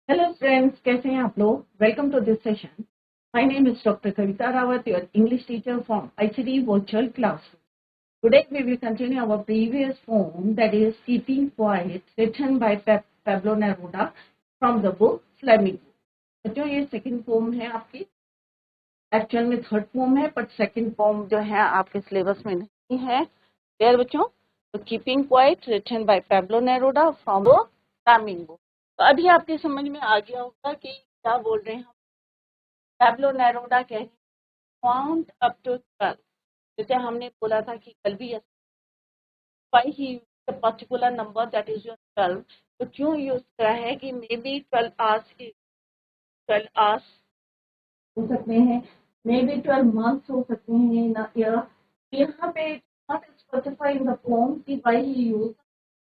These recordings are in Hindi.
Hello friends, कैसे हैं आप लोग? Welcome to this session. My name is Dr. Kavita Rawat, your English teacher from ICT Virtual Classroom. Today we will continue our previous poem, that is Keeping Quiet, written by Pablo Neruda from the book Flamingo. बच्चों ये सेकंड पोम है आपकी, एक्चुअल में थर्ड पोम है, बट सेकंड पोम जो है आपके सिलेबस में नहीं है। क्लियर बच्चों? तो keeping quiet written by Pablo Neruda from Flamingo. तो अभी आपके समझ में आ गया होगा कि क्या बोल रहे हैं हम। पैब्लो नेरूडा कह रहे हैं काउंट अप टू 12। जैसे हमने बोला था कि कल भी why he particular number that is your 12। तो क्यों यूज करा है कि मे बी 12 आवर्स हो सकते हैं, मे बी 12 मंथ्स हो सकते हैं ना ईयर। यहाँ पे not specify in the form कि why he use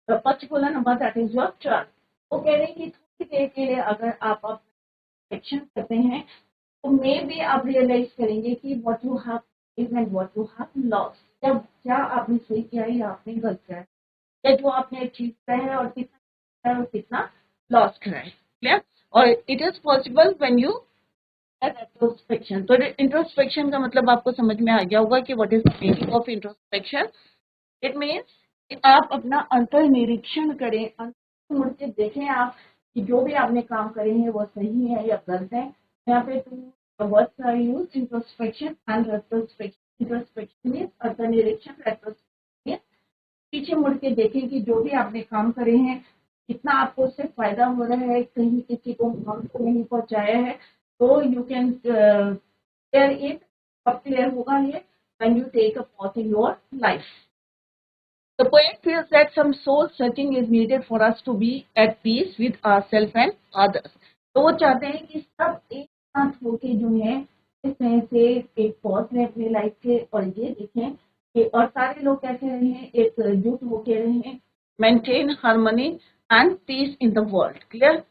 the particular number that is your 12। वो कह रहे हैं कि थोड़ी देर के लिए अगर आप एक्शन करते हैं तो मे बी आप रियलाइज करेंगे कि what you have and what you have lost. जब क्या आपने सही किया है या आपने गलत किया है, या जो आपने अचीव किया है और कितना लॉस करा है। क्लियर? और it is possible when you introspection. तो इंट्रोस्पेक्शन का मतलब आपको समझ में आ गया होगा कि what is the meaning of introspection. It means कि आप अपना अंतर निरीक्षण करें, अंतर मुड़ के देखें आप कि जो भी आपने काम करे हैं वो सही है या गलत है। यहाँ पे two words are used, introspection and retrospection. Introspection means अंतर निरीक्षण, रेट्रोस्पेक्शन मीन्स पीछे मुड़ के देखें कि जो भी आपने काम करे हैं कितना आपको उससे फायदा हो रहा है, कहीं किसी को हार्म तो नहीं पहुंचाया है। तो यू कैन क्लियर इट। कब क्लियर होगा ये? When you take a pause in your life. The poet feels that some soul searching is needed for us to be at peace with ourselves and others. तो वो चाहते हैं कि सब एक साथ होके जो है इस तरह से एक पॉज लें अपनी लाइफ के और ये देखें कि और सारे लोग क्या कह रहे हैं, एकजुट होके रहें, maintain harmony and peace in the world. Clear?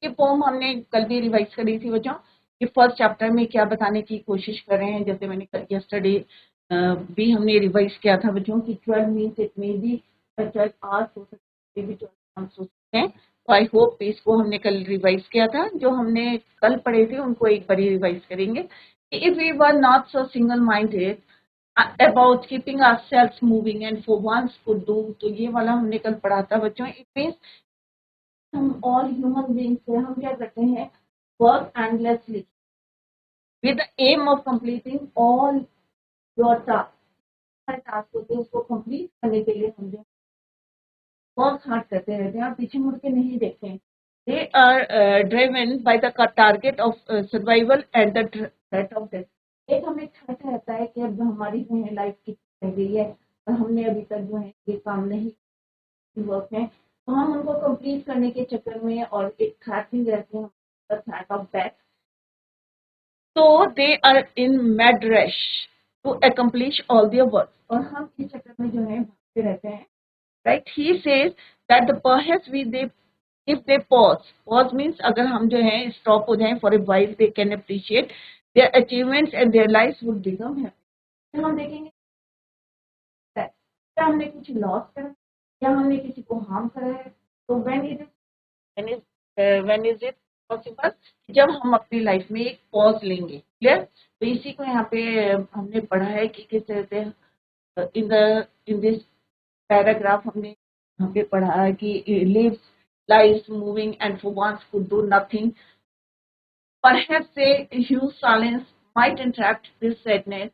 ये पोम हमने कल भी रिवाइज करी थी बच्चों कि फर्स्ट चैप्टर में क्या बताने की कोशिश कर रहे हैं। जैसे मैंने कल यस्टरडे भी हमने रिवाइज किया था बच्चों की 12 means it may be 12 hours हो सकते हैं, 12 मंथ्स हो सकते हैं। तो आई होप इसको हमने कल रिवाइज किया था, जो हमने कल पढ़े थे उनको एक बार रिवाइज करेंगे। If we were not so single minded about keeping ourselves moving and for once could do, तो ये वाला हमने कल पढ़ा था बच्चों। इट मीन्स हम ऑल ह्यूमन बींग्स से हम क्या करते हैं, work endlessly with the aim of completing all your task होते हैं उसको कंप्लीट करने के लिए हम जो वर्क हार्ड करते रहते हैं और पीछे मुड़ के नहीं देखते हैं। They are driven by the target of survival and the threat of death. एक हमें थ्रेट रहता है कि अब हमारी जो है लाइफ कितनी रह गई है और हमने अभी तक जो है ये काम नहीं वर्क है, तो हम उनको कंप्लीट करने के चक्कर में और एक थ्रेट भी रहते हैं, थ्रेट ऑफ डेथ। तो they are in mad rush to accomplish all their work, और हम इस चक्कर में जो है भागते रहते हैं। Right? He says that the perhaps we they if they pause means अगर हम जो है स्टॉप हो जाएं for a while, they can appreciate their achievements and their life would become happy. हम देखेंगे क्या हमने कुछ लॉस करा, क्या हमने किसी को हार्म करा है। तो व्हेन इज इट पॉसिबल? जब हम अपनी लाइफ में एक पॉज लेंगे। क्लियर? तो इसी को यहाँ पे हमने पढ़ा है कि किस तरह से इन दिस पैराग्राफ हमने यहाँ पे पढ़ा है कि lives life moving and for once could do nothing. Perhaps a huge silence might interrupt this sadness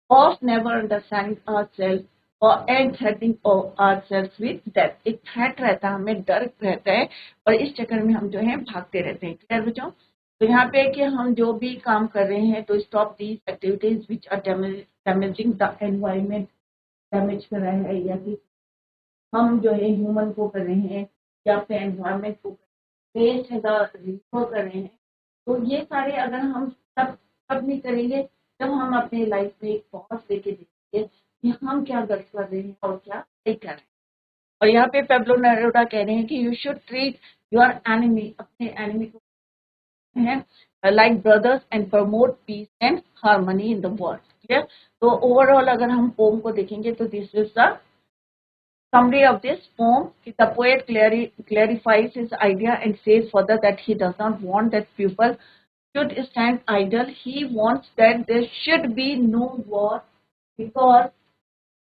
of never understanding ourselves or and threatening ourselves with death. एक थ्रेट रहता है, हमें डर रहता है और इस चक्कर में हम जो है भागते रहते हैं। क्लियर बच्चों? तो यहाँ पे कि हम जो भी काम कर रहे हैं तो stop these activities which are damaging the environment, damage कर रहा है या कि हम जो है ह्यूमन को कर रहे हैं या अपने एनवायरमेंट को वेस्ट है कर रहे हैं। तो ये सारे अगर हम तब नहीं करेंगे जब हम अपने लाइफ में एक पॉज लेके देखेंगे कि हम क्या गलत कर रहे हैं और क्या सही कर रहे हैं। और यहाँ पे पेब्लो नेरूदा कह रहे हैं कि you should treat your enemy, अपने एनिमी को है like brothers and promote peace and harmony in the world. Clear? तो ओवरऑल अगर हम पोम को देखेंगे तो this is the summary of this poem. The poet clarifies his idea and says further that he does not want that people should stand idle. He wants that there should be no war, because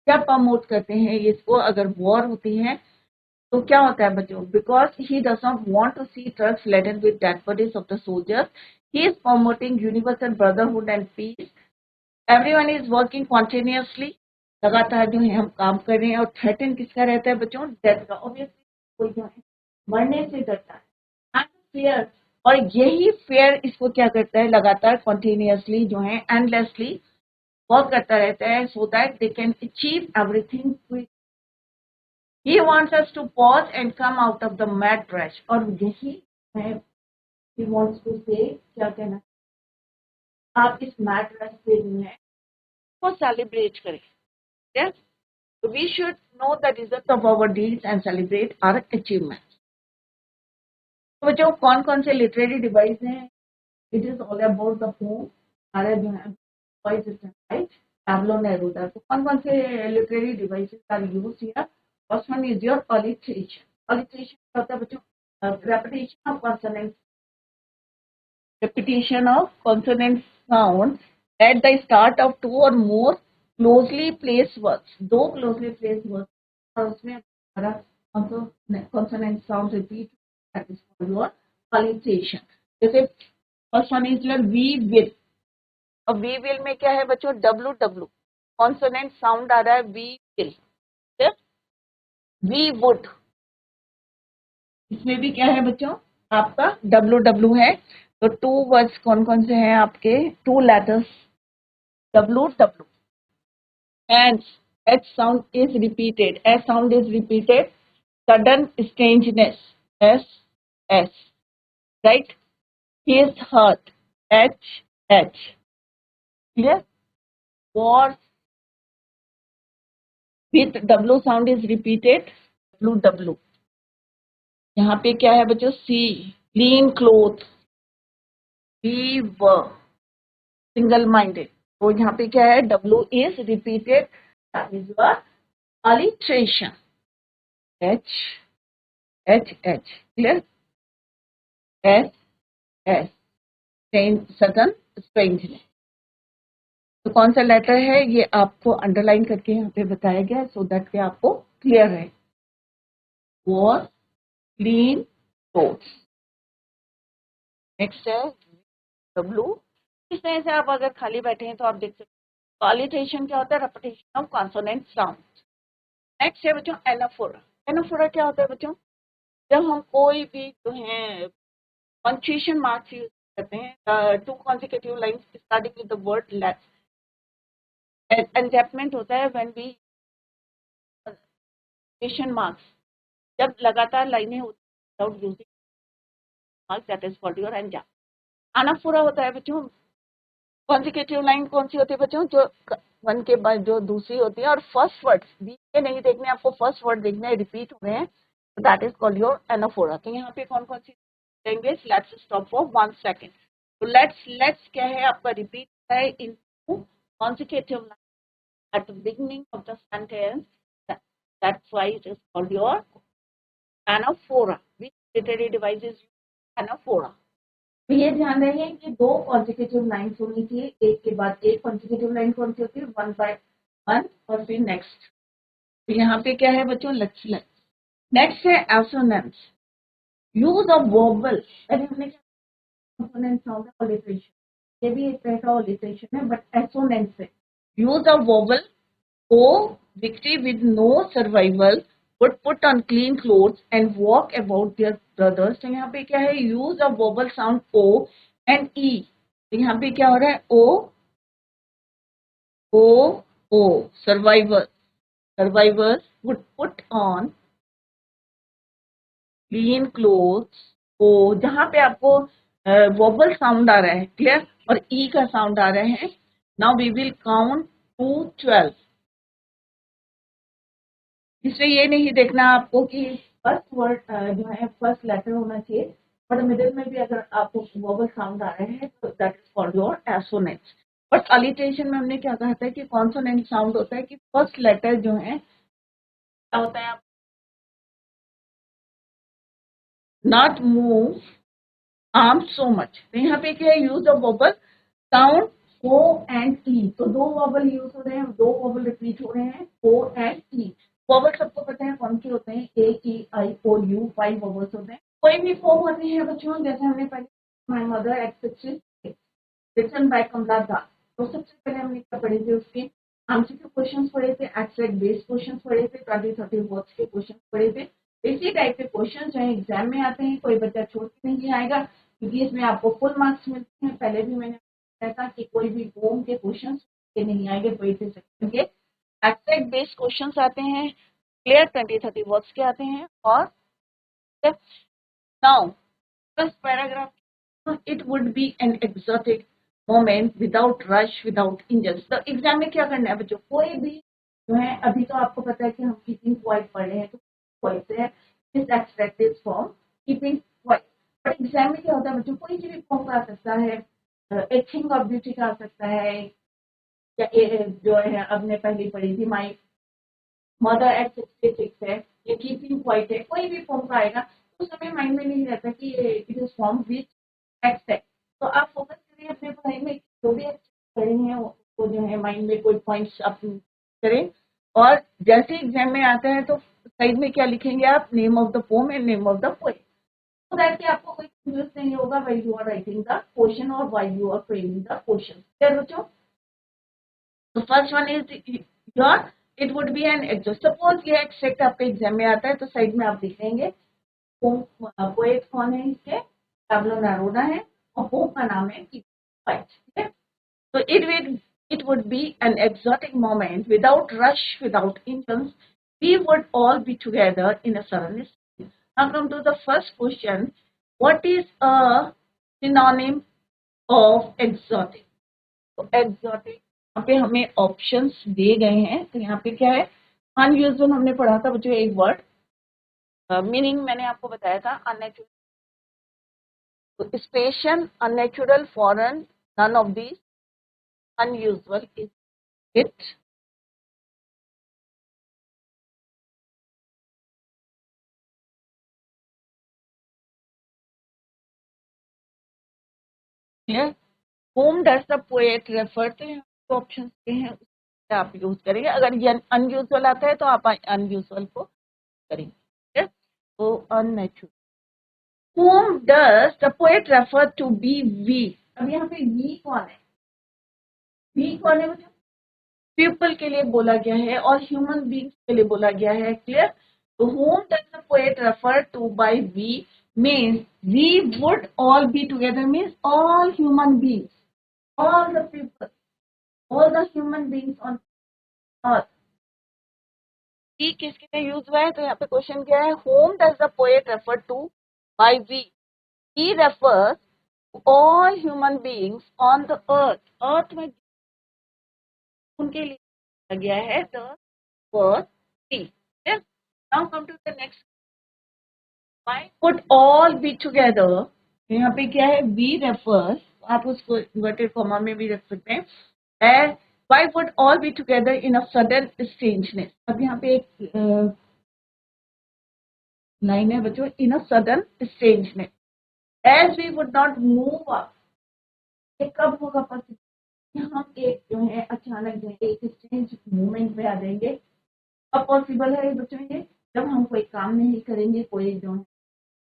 क्या प्रमोट करते हैं इसको, अगर वॉर होती है तो क्या होता है बच्चों, because he does not want to see trucks laden with dead bodies of the soldiers. He is promoting universal brotherhood and peace. Everyone is working continuously, लगातार जो है हम काम कर रहे हैं. और थ्रेटन किसका रहता है बच्चों, डेथ का. ऑब्वियसली कोई जो है मरने से डरता है. एंड फियर, और यही फेयर इसको क्या करता है, लगातार कॉन्टिन्यूसली जो है एंडलेसली वर्क करता रहता है, so that they can achieve everything quick. He wants us to pause and come out of the mad rush. और यही है, he wants to say, क्या कहना, आप इस mad rush से जो है को celebrate करें. Yes, so we should know the result of our deeds and celebrate our achievements. तो बच्चों कौन कौन से literary device हैं, it is all about the poem. सारे जो है voice system, right? Pablo Neruda. तो कौन कौन से literary devices are used here? First one is your alliteration. Alliteration होता है बच्चों repetition of consonants. Repetition of consonant sound at the start of two or more closely placed words. दो closely placed words और उसमें हमारा consonant sound repeat, that is called your alliteration. जैसे first one is your we will. अब we will में क्या है बच्चों, WW consonant sound आ रहा है, we will. We would, इसमें भी क्या है बच्चों आपका WW है. तो टू वर्ड्स कौन कौन से हैं आपके, two letters WW. And H sound is repeated, S sound is repeated. Sudden strangeness, S, right? His hurt, H. Clear? War with W sound is repeated, WW. यहाँ पे क्या है बच्चों, C. Clean cloth, we were single minded. तो यहाँ पे क्या है, W is repeated, that is your alliteration. H. Clear? S. Sudden strangeness. तो कौन सा लेटर है ये आपको अंडरलाइन करके यहाँ पे बताया गया, सो दैट कि आपको क्लियर है. War, clean, clothes. नेक्स्ट है W. इस तरह से आप अगर खाली बैठे हैं तो आप देख सकते हैं. alliteration क्या होता है, repetition of consonant sound. Next है बच्चों एनाफोरा. एनाफोरा क्या होता है बच्चों, जब हम कोई भी जो है पंक्चुएशन मार्क्स यूज करते हैं, two consecutive lines starting with the word let's. Enjambment होता है व्हेन वी पंक्चुएशन मार्क्स, जब लगातार लाइनें होती हैं without using marks, that is called your enjamb. Anaphora होता है बच्चों, कॉन्सिक्यूटिव लाइन कौन सी होती है बच्चों, जो वन के बाद जो दूसरी होती है, और फर्स्ट वर्ड बीच में नहीं देखने, आपको फर्स्ट वर्ड देखना है, रिपीट हो रहे हैं, तो that is called your anaphora. तो यहाँ पे कौन कौन सी देंगे, लेट्स स्टॉप फॉर 1 सेकेंड. तो लेट्स क्या है आपका, रिपीट है in consecutive line at the beginning of the sentence, that's why it is called your anaphora. Which literary device is anaphora. तो ये ध्यान रहे कि दो कॉन्सिक्यूटिव लाइन्स होनी चाहिए, एक के बाद एक. कॉन्सिक्यूटिव लाइन कौन सी होती है, 1 by 1, और फिर नेक्स्ट. तो यहाँ पे क्या है बच्चों, नेक्स्ट है एसोनेंस. Use of vowel. पहले हमने कंसोनेंट साउंड ऑलिट्रेशन, ये भी एक तरह का ऑलिट्रेशन है, बट एसोनेंस है. Use of vowel, o victory with no survival would put on clean clothes and walk about their brothers. तो यहाँ पे क्या है, use of vowel sound O and E. तो यहाँ पे क्या हो रहा है, O, survivors would put on clean clothes. O जहाँ पे आपको vowel sound आ रहा है, क्लियर, और E का साउंड आ रहे हैं. Now we will count to 12. इसमें ये नहीं देखना आपको कि फर्स्ट वर्ड जो है फर्स्ट लेटर होना चाहिए, बट मिडिल में भी अगर आपको वोवल साउंड आ रहे हैं तो that is called your assonance. But alliteration में हमने क्या कहा था कि कॉन्सोनेंट साउंड होता है कि फर्स्ट लेटर जो है क्या होता है आप not move arm so much. तो यहाँ पे क्या है use of vowel sound O and E. तो दो वोबल यूज हो रहे हैं, दो वोबल रिपीट हो रहे हैं, ओ एंड ई। वोबल सबको पता है कौन से होते हैं, ए ई आई ओ यू, 5 वोबल्स होते हैं। कोई भी फॉर्म होती है बच्चों, जैसे हमने पहले my mother accepted written by Kamala Das. तो सबसे पहले हमने क्या पढ़े थे, उसके एमसीक्यू क्वेश्चन पढ़े थे, एब्स्ट्रैक्ट बेस्ड क्वेश्चन पढ़े थे, 20-30 वर्ड्स के क्वेश्चन पढ़े थे। इसी टाइप के क्वेश्चन जो है एग्जाम में आते हैं, कोई बच्चा छोड़ के नहीं आएगा, क्योंकि इसमें आपको फुल मार्क्स मिलते हैं। पहले भी मैंने बताया था कि कोई भी फॉर्म के क्वेश्चन के नहीं आएंगे, पोएट्री सेक्शन के एब्स्ट्रैक्ट बेस्ड क्वेश्चन आते हैं, क्लियर 20-30 वर्ड्स के आते हैं। और now first paragraph, it would be an exotic moment without rush, without injuries। तो एग्जाम में क्या करना है बच्चों, कोई भी जो है, अभी तो आपको पता है कि हम कीपिंग क्वाइट पढ़ रहे हैं, तो क्वाइट है इस extractive form keeping quiet. But exam में क्या होता है बच्चों, कोई भी फॉर्म का आ सकता है, ए थिंग ऑफ ब्यूटी का आ सकता है, या जो है हमने पहले पढ़ी थी माई मदर एट 66 है, ये कीपिंग क्वाइट है, कोई भी फॉर्म का आएगा तो उस समय माइंड में नहीं रहता कि it is form which act है। तो आप फोकस करें अपने पढ़ाई में, जो भी एक्ट करें हैं उसको जो है माइंड में कोई पॉइंट्स आप करें। और जैसे एग्जाम में आता है तो साइड में क्या लिखेंगे आप, name of the pome and name of the poem, so that कि आपको कोई कंफ्यूज नहीं होगा while you are writing the question or while you are framing the question। clear बच्चों? तो first one is your, it would be an exhaust. Suppose ये एक्सट्रैक्ट आपके एग्जाम में आता है तो साइड में आप लिख लेंगे पोएट कौन है, इसके पाब्लो नेरुदा है, और पोम का नाम है ठीक है। तो it would be an exotic moment without rush, without engines, we would all be together in a sudden stream। Now come to the first question, what is a synonym of exotic? तो exotic यहाँ पे हमें ऑप्शंस दिए गए हैं। तो यहाँ पे क्या है, अनयूजुअल हमने पढ़ा था बच्चों एक वर्ड, मीनिंग मैंने आपको बताया था अननेचुरल, तो special, unnatural, foreign, none of these, unusual is it. Clear? Whom does the poet refer, तो यहाँ पे ऑप्शन के हैं उससे आप यूज करेंगे। अगर ये अनयूजुअल आता है तो आप अनयूजुअल को करेंगे। ठीक है? तो unnatural, whom does the poet refer to be we. अब यहाँ पे वी कौन है, वी कौन है बच्चों, पीपल के लिए बोला गया है और ह्यूमन बींग्स के लिए बोला गया है। क्लियर? तो whom does the poet refer to by we means we would all be together, means all human beings, all the people, all the human beings on earth। We किसके लिए यूज हुआ है, तो यहाँ पे क्वेश्चन क्या है, whom does the poet refer to by we, he refers to all human beings on the earth. Earth में उनके लिए गया है the word we. Now come to the next, why would all be together. यहाँ पे क्या है, वी रेफर्स, आप उसको इन्वर्टेड कॉमा में भी रख सकते हैं, as why would all be together in a sudden strangeness। अब यहाँ पे एक लाइन है बच्चों, in a sudden strangeness, as we would not move up। ये कब होगा पॉसिबल, हम एक जो है अचानक जो है एक स्ट्रेंज मूवमेंट में आ जाएंगे। अब पॉसिबल है बच्चों ये, जब हम कोई काम नहीं करेंगे, कोई जो है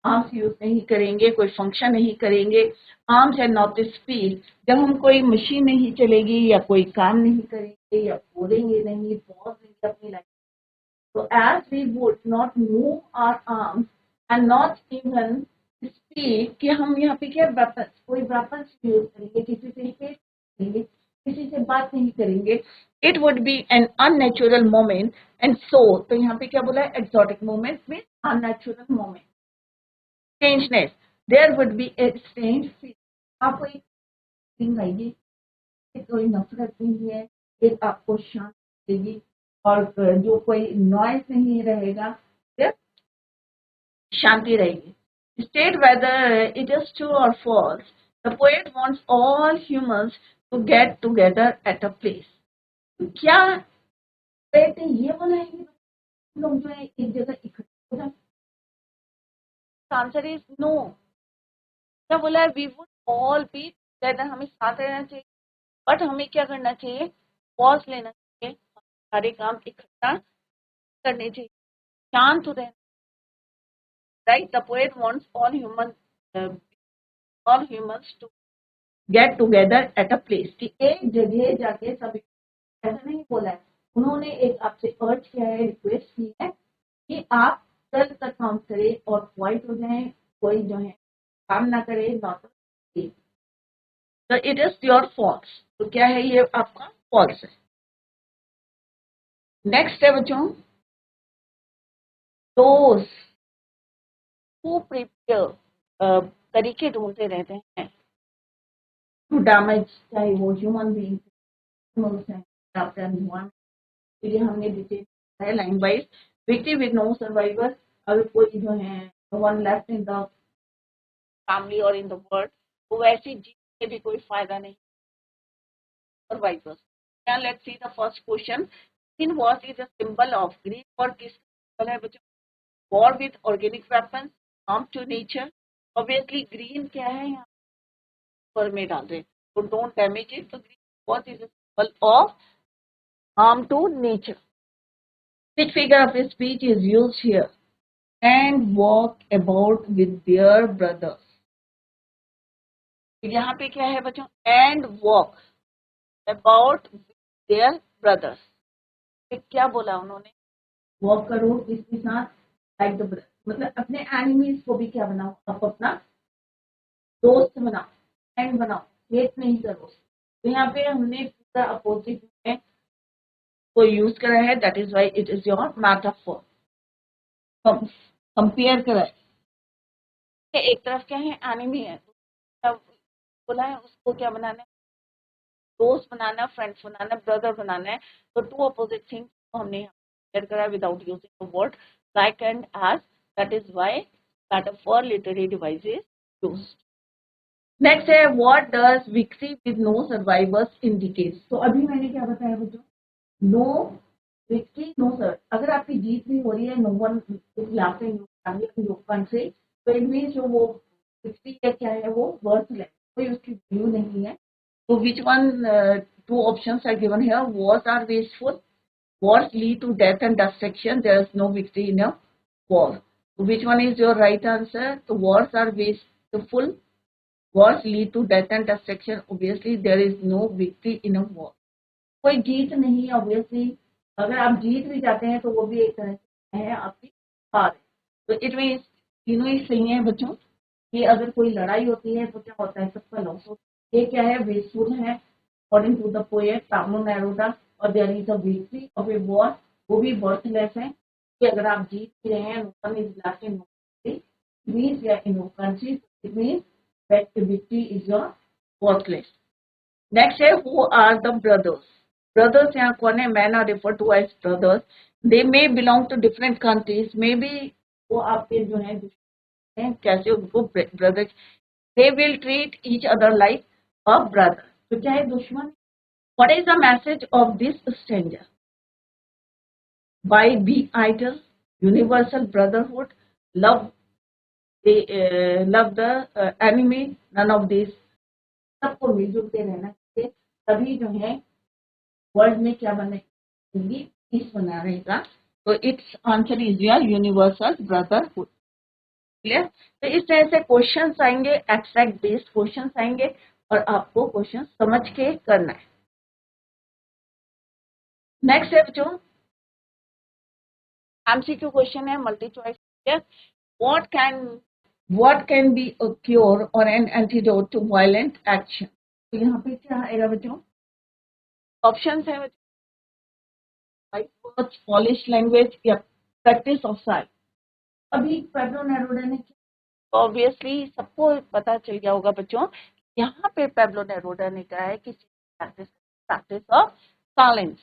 आर्म्स यूज नहीं करेंगे, कोई फंक्शन नहीं करेंगे, आर्म्स एंड नॉट स्पीड, जब हम कोई मशीन नहीं चलेगी या कोई काम नहीं करेंगे या बोलेंगे नहीं, पॉज नहीं अपनी लाइफ। तो as we would not move our arms and not even speak, कि हम यहाँ पे क्या वेपन, कोई वेपन यूज करेंगे, किसी से हिट करेंगे, किसी से बात नहीं करेंगे, it would be an unnatural moment and so. तो यहाँ पे क्या बोला है, एक्सोटिक मोमेंट में unnatural moment, strangeness, there would be a strange feel। आपको एक फीलिंग आएगी कि कोई नफरत नहीं है, एक आपको शांति देगी, और जो कोई नॉइज नहीं रहेगा, सिर्फ शांति रहेगी। State whether it is true or false, the poet wants all humans to get together at a place। क्या poet ने ये बोला है लोग जो है एक जगह इकट्ठे हो जाए? Answer is no. क्या बोला है? We would all be together, हमें साथ रहना चाहिए, बट हमें क्या करना चाहिए? पॉज लेना चाहिए, सारे काम इकट्ठा करने चाहिए, शांत हो रहना। Right, the poet wants all humans to get together at a place, कि एक जगह जाके सब, ऐसा नहीं बोला है उन्होंने, एक आपसे अर्ज किया है, रिक्वेस्ट की है कि आप 12 तक काउंट करें और क्वाइट हो जाएं, कोई जो है काम ना करे, नॉट। तो इट इज योर फॉल्स, तो क्या है ये आपका फॉल्स है। नेक्स्ट है बच्चों, दोस हु प्रिपेयर, तरीके ढूंढते रहते हैं टू डैमेज, चाहे वो ह्यूमन बींग्स हैं, आपका एनवायरनमेंट। ये हमने डिटेल है line wise. Victim with no survivor, अगर कोई जो है one left in the family और इन द वर्ल्ड, तो वैसी जीत के भी कोई फायदा नहीं। सर्वाइवर्स, क्या, let's see the first question. Green watch is a symbol of, green watch किस सिंबल है बच्चों? War with organic weapon, harm to nature. Obviously green क्या है, यहाँ पर में डाल रहे, तो डोंट डैमेज इट, तो green watch is a symbol of harm to nature. Which figure of speech is used here? And walk about with their brothers. यहाँ पे क्या है बच्चों? And walk about with their brothers. क्या बोला उन्होंने? वॉक करो किसके साथ? लाइक द ब्रदर, मतलब अपने एनिमीज को भी क्या बनाओ, आप अपना दोस्त बनाओ, फ्रेंड बनाओ, हेट नहीं करो। तो यहाँ पे हमने पूरा अपोजिट में को यूज करा है, that is why it is your मैटाफोर। Compare करा है, एक तरफ क्या है, एनिमी है, तब बोला है उसको क्या बनाना है? दोस्त बनाना, फ्रेंड्स बनाना, ब्रदर बनाना है। तो टू अपोजिट थिंग्स को हमने शेयर करा without using the word like and as, that is why metaphor literary device is used. Next है, what does victory with no survivors indicate? तो अभी मैंने क्या बताया बच्चों? नो विक्ट्री नो सर, अगर आपकी जीत भी हो रही है, no one is laughing your country, तो इट मीन्स जो वो विक्ट्री है क्या है, वो वर्थलेस, कोई उसकी वैल्यू नहीं है। So which one, two options are given here? Wars are wasteful. Wars lead to death and destruction. There is no victory in a war. So which one is your right answer? So wars are wasteful. Wars lead to death and destruction. Obviously there is no victory in a war. कोई जीत नहीं है ऑब्वियसली। अगर आप जीत भी जाते हैं तो वो भी एक तरह से है आपकी हार। तो इट मीन्स तीनों ही सही है बच्चों, कि अगर कोई लड़ाई होती है तो क्या होता है, सबका लॉस होता है। ये क्या है, वेस्टफुल है according to the poet Pablo Neruda. और there is a victory of a war, वो भी वर्थलेस है, कि अगर आप जीत भी रहे हैं, नुकसान इज लास्ट इन मीन्स या in country, it means that victory is your worthless. Next है, who are the brothers? Brothers यहाँ कौन है? Man are refer to as brothers, they may belong to different countries, may be वो आपके जो है कैसे उनको brother, they will treat each other like a brother, तो क्या है, दुश्मन। What is the message of this stranger? By be idle, universal brotherhood, love, love the enemy, none of this. सबको मिलजुल के रहना चाहिए, तभी जो है वर्ल्ड में क्या बनेगी, पीस बना रहेगा। तो it's answer is your universal brotherhood. Clear? तो इस तरह से क्वेश्चंस आएंगे, एब्स्ट्रैक्ट बेस्ड क्वेश्चंस आएंगे, और आपको क्वेश्चन समझ के करना है। नेक्स्ट है बच्चों, एमसीक्यू क्वेश्चन है, multi choice. What can what can be a cure or an antidote to violent action? तो यहाँ पे क्या आएगा बच्चों? ऑप्शंस है बच्चों, पॉलिश लैंग्वेज या प्रैक्टिस ऑफ साइंस। अभी पैब्लो नेरुदा ने, ऑब्वियसली सबको पता चल गया होगा बच्चों, यहाँ पे पैब्लो नेरुदा ने कहा है कि practice of silence.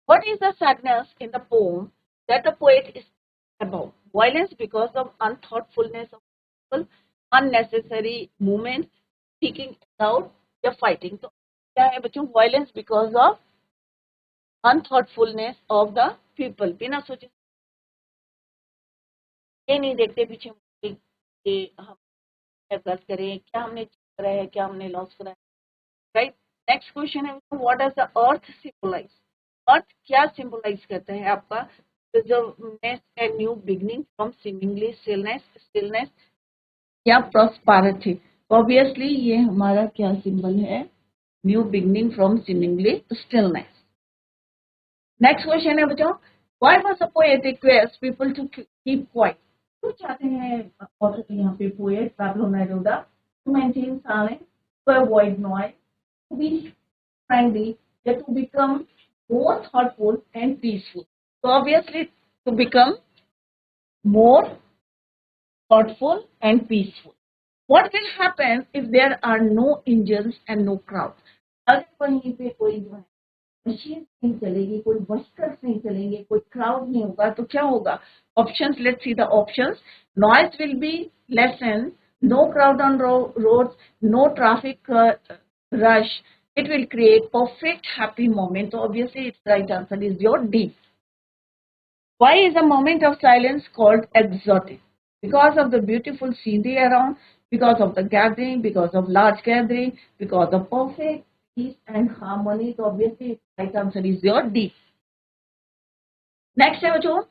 What is the sadness in the poem that the poet is about? Violence because of unthoughtfulness of people, unnecessary movements, speaking out या fighting। तो क्या है बच्चों? Violence because of unthoughtfulness of the people, बिना सोचे ये नहीं देखते पीछे कि हम क्या गलत करें, क्या हमने करा है, क्या हमने लॉस करा है, राइट। नेक्स्ट क्वेश्चन है what does the earth symbolise, earth क्या सिंबलाइज करता है आपका, preservation and new beginning from seemingly stillness या प्रॉस्पेरिटी। ऑब्वियसली ये हमारा क्या सिंबल है, new beginning from seemingly stillness. Next question है बच्चों why was the poet request people to keep quiet, क्यों चाहते हैं ऑथर यहाँ पे poet Pablo Neruda to maintain silence, to avoid noise, to be friendly या to become more thoughtful and peaceful? So obviously to become more thoughtful and peaceful. What will happen if there are no engines and no crowd? अगर कहीं पे कोई जो है मशीन नहीं चलेगी, कोई वर्कर्स नहीं चलेंगे, कोई क्राउड नहीं होगा, तो क्या होगा? Options, let's see the options. Noise will be lessen, no crowd on roads, no traffic rush, it will create perfect happy moment. So obviously its right answer is your D. Why is a moment of silence called exotic? Because of the beautiful scenery around, because of the gathering, because of large gathering, because of perfect peace and harmony. So obviously its right answer is your D. Next है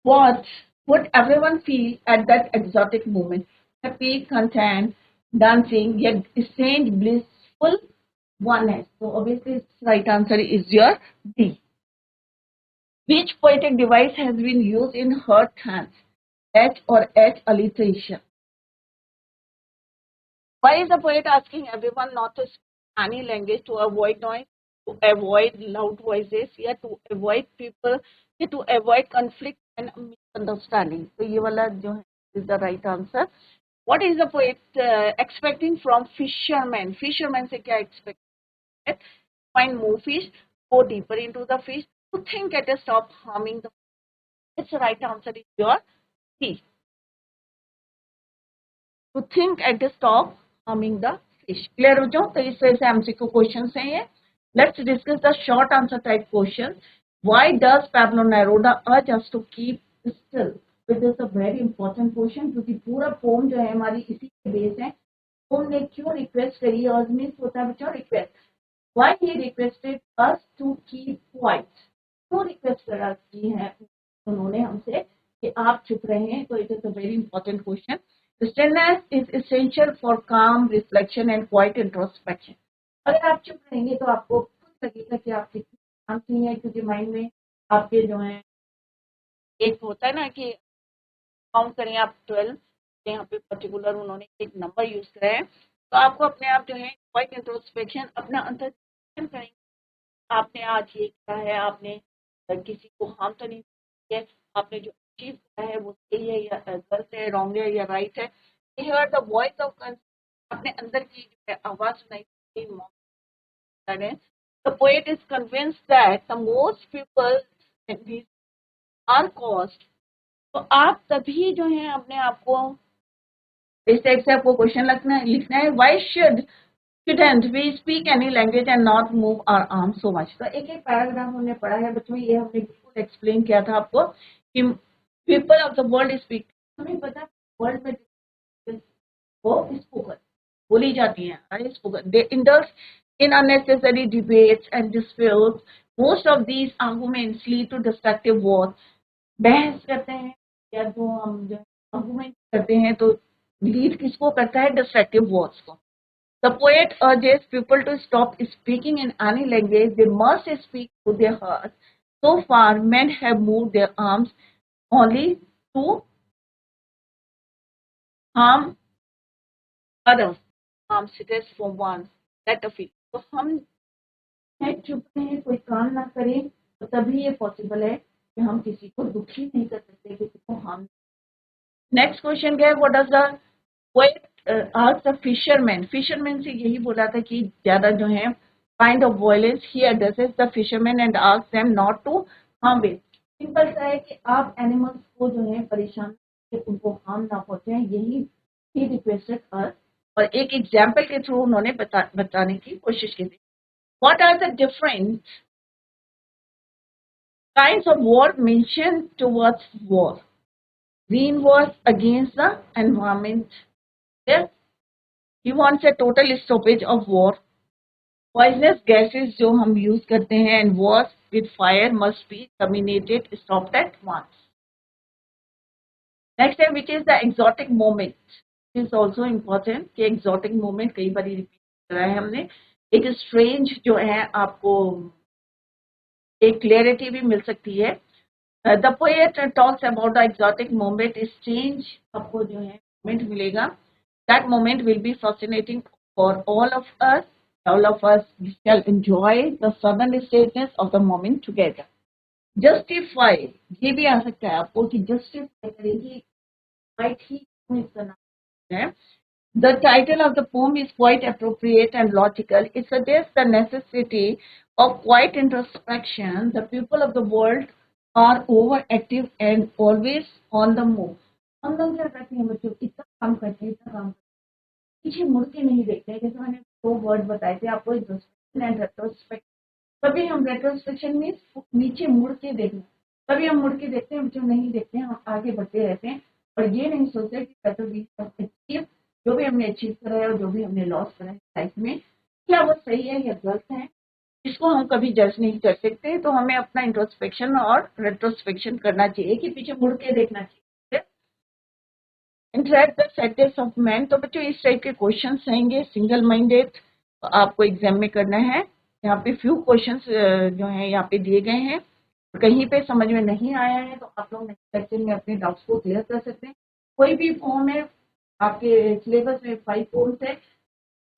what would everyone feel at that exotic moment? Happy, content, dancing, yet strange, blissful oneness. So obviously its right answer is your D. Which poetic device has been used in her hands? H or H alliteration. Why is the poet asking everyone not to speak any language to avoid noise, to avoid loud voices, या to avoid people, या to avoid conflict and misunderstanding? So ये वाला जो है is the right answer. What is the poet expecting from fishermen? Fishermen से क्या expect? Find more fish, go deeper into the fish, to think at a stop harming the fish. Its right answer is your C. To think at the stop harming the fish. Clear हो जाओ? तो इस तरह से MCQ questions हैं ये. Let's discuss the short answer type questions. Why does Pablo Neruda urge us to keep still? This is a very important question क्योंकि पूरा पोम जो है हमारी इसी के बेस है. पोम ने क्यों रिक्वेस्ट करी? अर्ज मीन्स होता है बच्चों request. Why he requested us to keep quiet? क्यों रिक्वेस्ट करा की है उन्होंने हमसे कि आप चुप रहें? तो it is a very important question. Stillness is essential for calm reflection and quiet introspection. अगर आप चुप रहेंगे तो आपको खुद लगेगा कि आप कितनी शांति है, क्योंकि माइंड में आपके जो है एक होता है ना कि काउंट करें आप 12, यहाँ पे पर्टिकुलर उन्होंने एक नंबर यूज करा है, तो आपको अपने आप जो है क्वाइट इंट्रोस्पेक्शन अपना अंतर करेंगे. आपने आज ये किया है, आपने किसी को हार्म तो नहीं किया, आपने जो अचीव किया है वो सही है या गलत है, रॉन्ग है या राइट है. हियर द वॉइस ऑफ अपने अंदर की जो है आवाज सुनाई. The poet is convinced that the most people are caused. तो आप तभी जो है अपने आप को इस टाइप से आपको क्वेश्चन लिखना है. Why shouldn't we speak any language and not move our arms so much? तो एक एक पैराग्राफ हमने पढ़ा है बच्चों, ये हमने बिल्कुल एक्सप्लेन किया था आपको कि people of the world speak. हमें पता है वर्ल्ड में वो स्पोकन बोली जाती है, spoken. They indulge in unnecessary debates and disputes. Most of these arguments lead to destructive wars. बहस करते हैं या जो हम जो आर्गुमेंट करते हैं तो लीड किसको करता है? डिस्ट्रक्टिव वर्ड्स को. The poet urges people to stop speaking in any language. They must speak to their hearts. So far, men have moved their arms only to harm others. Harm cities for once. Let a feel. तो हम चुप रहें, कोई काम ना करें, तो तभी ये पॉसिबल है कि हम किसी को दुखी नहीं कर सकते, किसी को हार्म. नेक्स्ट क्वेश्चन क्या है? What does the poet ask the fisherman? Fisherman से यही बोला था कि ज्यादा जो है kind of violence. He addresses the fisherman and ask them not to harm it. Simple सा है कि आप एनिमल्स को जो है परेशान उनको हार्म ना पहुंचाएं, यही ही रिक्वेस्टेड अस. और एक एग्जाम्पल के थ्रू उन्होंने बताने की कोशिश की थी. What are the different Kinds of war mentioned towards war. Green was against the environment. Yes, he wants a total stoppage of war. Poisonous gases जो हम use करते हैं and wars with fire must be terminated, stopped at once. Next है which is the exotic moment. It is also important कि exotic moment कई बार repeat करा है हमने. एक strange जो है आपको एक clarity भी मिल सकती है. The poet talks about the exotic moment is change. आपको जो है moment मिलेगा. That moment will be fascinating for all of us. All of us shall enjoy the sudden stateness of the moment together. Justify ये भी आ सकता है आपको कि justify करेगी right ही क्यों इसका नाम है. The title of the poem is quite appropriate and logical. It suggests the necessity of quiet introspection. The people of the world are overactive and always on the move. हम लोग क्या करते हैं बच्चों, इतना काम करते हैं, इतना काम पीछे मुड़ के नहीं देखते हैं. जैसे मैंने 2 वर्ड बताए थे आपको, इंट्रोस्पेक्शन एंड रेट्रोस्पेक्शन. कभी हम रेट्रोस्पेक्शन में नीचे मुड़ के देखना, कभी हम मुड़ के देखते हैं बच्चों, नहीं देखते हैं, हम आगे बढ़ते रहते हैं और ये नहीं सोचते कि जो भी हमने अचीव करा है और जो भी हमने लॉस करा है लाइफ में, क्या वो सही है या गलत है, इसको हम कभी जज नहीं कर सकते. तो हमें अपना इंट्रोस्पेक्शन और रेट्रोस्पेक्शन करना चाहिए कि पीछे मुड़ के देखना चाहिए. Interact the states of man. तो बच्चों इस टाइप के क्वेश्चंस रहेंगे. सिंगल माइंडेड आपको एग्जाम में करना है. यहाँ पे फ्यू क्वेश्चंस जो हैं यहाँ पे दिए गए हैं. कहीं पे समझ में नहीं आया है तो आप लोग नेक्स्ट लेक्चर में अपने डाउट्स को क्लियर कर सकते हैं. कोई भी फॉर्म है आपके सिलेबस में 5 फॉर्म्स है,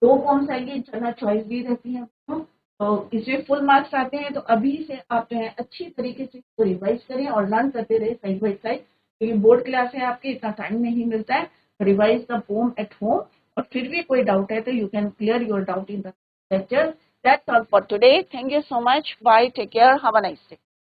2 फॉर्म्स आएंगे, इंटरनल चॉइस भी रहती है. तो इसमें फुल मार्क्स आते हैं. तो अभी से आप जो है अच्छी तरीके से इसको रिवाइज करें और लर्न करते रहे साइड बाई साइड, क्योंकि बोर्ड क्लास है आपके, इतना टाइम नहीं मिलता है. Revise the poem at home. और फिर भी कोई डाउट है तो you can clear your doubt in the lecture. That's all for today. Thank you so much. Bye. Take care. Have a nice day.